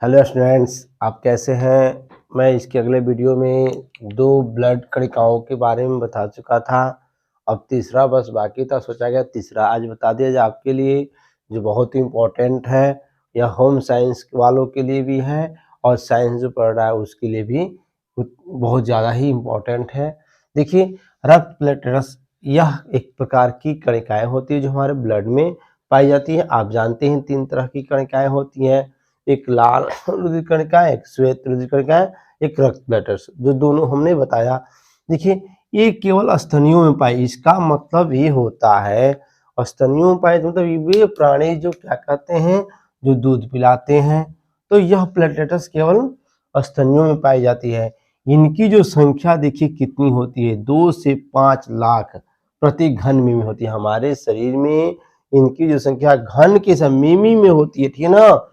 Hello students, आप कैसे हैं। मैं इसके अगले वीडियो में 2 ब्लड कणिकाओं के बारे में बता चुका था। अब तीसरा बस बाकी था, सोचा गया तीसरा आज बता दिया जाए आपके लिए, जो बहुत ही इम्पोर्टेंट है। यह होम साइंस वालों के लिए भी है और साइंस जो पढ़ रहा है उसके लिए भी बहुत ज़्यादा ही इम्पोर्टेंट है। देखिए, रक्त प्लेटलेट्स यह एक प्रकार की कणिकाएँ होती है जो हमारे ब्लड में पाई जाती है। आप जानते हैं 3 तरह की कणिकाएँ होती हैं, एक लाल रुधिर कणिकाएं, एक श्वेत रुधिर कणिकाएं, एक रक्त प्लेटलेट्स, जो दोनों हमने बताया। देखिए, ये केवल स्तनियों में पाई, इसका मतलब ये होता है स्तनियों में पाए मतलब वे प्राणी जो क्या कहते हैं, जो दूध पिलाते हैं। तो यह प्लेटलेट्स केवल स्तनियों में पाई जाती है। इनकी जो संख्या देखिए कितनी होती है, 2 से 5 लाख प्रति घन मिमी होती है। हमारे शरीर में इनकी जो संख्या घन के मिमी में होती है, ठीक है ना,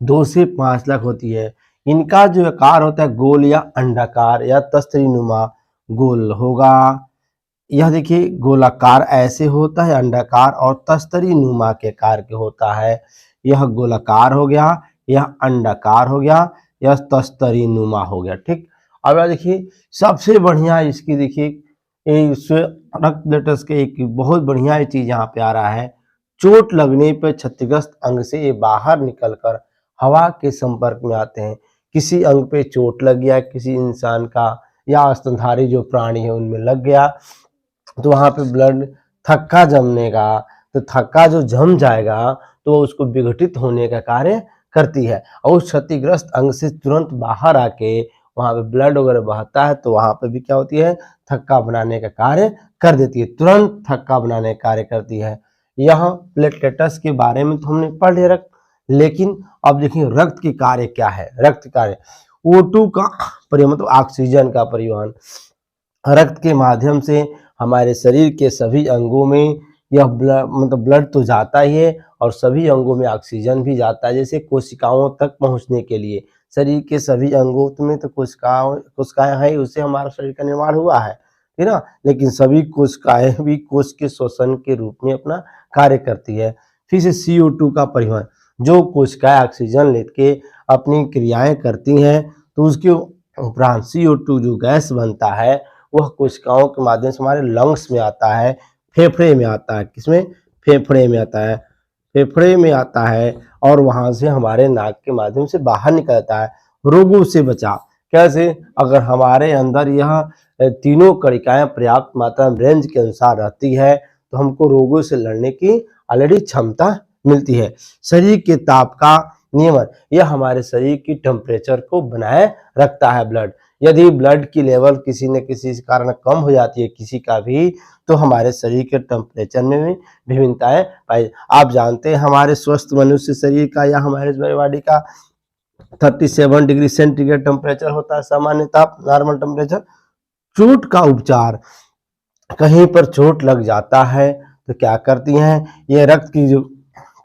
2 से 5 लाख होती है। इनका जो आकार होता है गोल या अंडाकार या तस्तरीनुमा गोल होगा। यह देखिए गोलाकार ऐसे होता है, अंडाकार और तस्तरीनुमा के आकार के होता है। यह गोलाकार हो गया, यह अंडाकार हो गया, यह तस्तरीनुमा हो गया। ठीक, अब देखिए सबसे बढ़िया इसकी देखिए रक्त प्लेटलेट्स के एक बहुत बढ़िया चीज यहाँ पे आ रहा है। चोट लगने पर क्षतिग्रस्त अंग से ये बाहर निकलकर हवा के संपर्क में आते हैं। किसी अंग पे चोट लग गया, किसी इंसान का या स्तनधारी जो प्राणी है उनमें लग गया, तो वहां पे ब्लड थक्का जमने का, तो थक्का जो जम जाएगा तो उसको विघटित होने का कार्य करती है और उस क्षतिग्रस्त अंग से तुरंत बाहर आके वहां पे ब्लड वगैरह बहता है, तो वहां पे भी क्या होती है, थक्का बनाने का कार्य कर देती है, तुरंत थक्का बनाने का कार्य करती है। यह प्लेटलेट्स के बारे में तो हमने पढ़ लिया रक्त, लेकिन अब देखिए रक्त की कार्य क्या है। रक्त कार्य O2 का परिवहन, मतलब ऑक्सीजन का परिवहन रक्त के माध्यम से हमारे शरीर के सभी अंगों में यह ब्लड तो जाता ही है और सभी अंगों में ऑक्सीजन भी जाता है। जैसे कोशिकाओं तक पहुंचने के लिए शरीर के सभी अंगों में तो कोशिकाएं हैं, उससे हमारा शरीर का निर्माण हुआ है, ठीक ना, लेकिन सभी कोशिकाएं भी कोश के शोषण के रूप में अपना कार्य करती है। फिर से CO2 का परिवहन, जो कोशिकाएं ऑक्सीजन लेके अपनी क्रियाएं करती हैं, तो उसके उपरांत CO2 जो गैस बनता है वह कोशिकाओं के माध्यम से हमारे लंग्स में आता है, फेफड़े में आता है। किसमें? फेफड़े में आता है, फेफड़े में आता है और वहां से हमारे नाक के माध्यम से बाहर निकलता है। रोगों से बचाव कैसे? अगर हमारे अंदर यह तीनों कणिकाएं पर्याप्त मात्रा में रेंज के अनुसार रहती है तो हमको रोगों से लड़ने की ऑलरेडी क्षमता मिलती है। शरीर के ताप का नियमन, यह हमारे शरीर की टेम्परेचर को बनाए रखता है ब्लड। यदि ब्लड की लेवल किसी न किसी कारण कम हो जाती है किसी का भी, तो हमारे शरीर के टेम्परेचर में भी विभिन्नताएं पाई। आप जानते हैं हमारे स्वस्थ मनुष्य शरीर का या हमारे बॉडी का 37 डिग्री सेंटीग्रेड टेम्परेचर होता है, सामान्य ताप, नॉर्मल टेम्परेचर। चोट का उपचार, कहीं पर चोट लग जाता है तो क्या करती हैं, ये रक्त की जो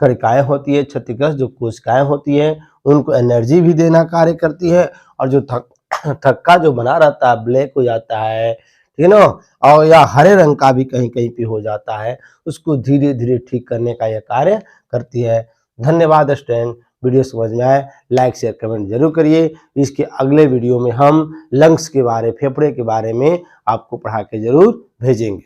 कणिकाएं होती है, क्षतिग्रस्त जो कोशिकाएं होती है, उनको एनर्जी भी देना कार्य करती है और जो थक्का जो बना रहता है, ब्लैक हो जाता है, ठीक है ना, और या हरे रंग का भी कहीं कहीं पे हो जाता है, उसको धीरे धीरे ठीक करने का यह कार्य करती है। धन्यवाद स्टूडेंट, वीडियो समझ में आए लाइक शेयर कमेंट जरूर करिए। इसके अगले वीडियो में हम लंग्स के बारे, फेफड़े के बारे में आपको पढ़ा के जरूर भेजेंगे।